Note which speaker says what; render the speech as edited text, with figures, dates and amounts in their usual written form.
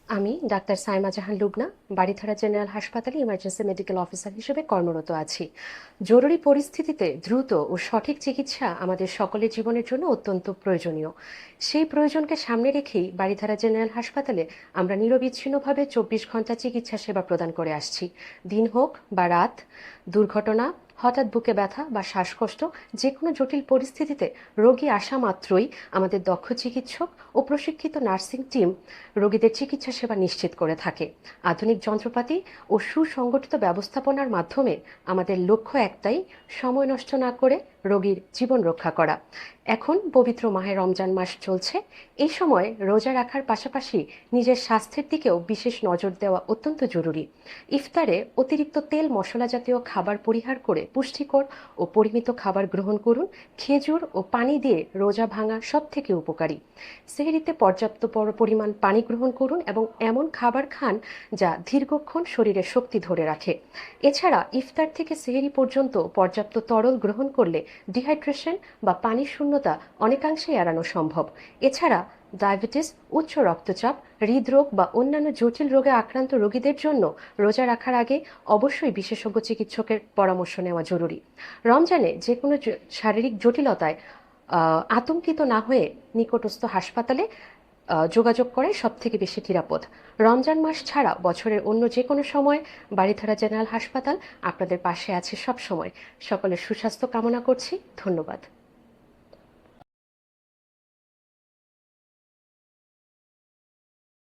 Speaker 1: আমি ডাক্তার সাইমা জাহান লুবনা বারিধারা জেনারেল হাসপাতালে emergency medical officer হিসেবে কর্মরত আছি। জরুরি পরিস্থিতিতে দ্রুত ও সঠিক চিকিৎসা আমাদের সকলের জীবনের জন্য অত্যন্ত প্রয়োজনীয়। সেই প্রয়োজনকে সামনে রেখেই বারিধারা জেনারেল হাসপাতালে আমরা নিরবিচ্ছিন্নভাবে 24 ঘন্টা চিকিৎসা সেবা প্রদান করে আসছি। দিন হোক বা রাত, দুর্ঘটনা, হঠাৎ বুকে ব্যথা বা শ্বাসকষ্ট, যে কোনো জটিল পরিস্থিতিতে রোগী আসা মাত্রই আমাদের দক্ষ চিকিৎসক ও প্রশিক্ষিত নার্সিং টিম রোগীদের চিকিৎসা সেবা নিশ্চিত করে থাকে। আধুনিক যন্ত্রপাতি ও সুসংগঠিত ব্যবস্থাপনার মাধ্যমে আমাদের লক্ষ্য একটাই, সময় নষ্ট না করে রোগীর জীবন রক্ষা করা। এখন পবিত্র মাহে রমজান মাস চলছে। এই সময় রোজা রাখার পাশাপাশি নিজের স্বাস্থ্যের দিকেও বিশেষ নজর দেওয়া অত্যন্ত জরুরি। ইফতারে অতিরিক্ত তেল মশলা জাতীয় খাবার পরিহার করে পুষ্টিকর ও পরিমিত খাবার গ্রহণ করুন। খেজুর ও পানি দিয়ে রোজা ভাঙা সব থেকে উপকারী। সেহরিতে পর্যাপ্ত পরিমাণ পানি গ্রহণ করুন এবং এমন খাবার খান যা দীর্ঘক্ষণ শরীরে শক্তি ধরে রাখে। এছাড়া ইফতার থেকে সেহরি পর্যন্ত পর্যাপ্ত তরল গ্রহণ করলে ডিহাইড্রেশন বা পানি শূন্যতা অনেকাংশেই এড়ানো সম্ভব। এছাড়া ডায়াবেটিস, উচ্চ রক্তচাপ, হৃদরোগ বা অন্যান্য জটিল রোগে আক্রান্ত রোগীদের জন্য রোজা রাখার আগে অবশ্যই বিশেষজ্ঞ চিকিৎসকের পরামর্শ নেওয়া জরুরি। রমজানে যে কোনো শারীরিক জটিলতায় আতঙ্কিত না হয়ে নিকটস্থ হাসপাতালে যোগাযোগ করাই সব থেকে বেশি নিরাপদ। রমজান মাস ছাড়া বছরের অন্য যে কোনো সময় বারিধারা জেনারেল হাসপাতাল আপনাদের পাশে আছে সব সময়। সকলের সুস্বাস্থ্য কামনা করছি। ধন্যবাদ।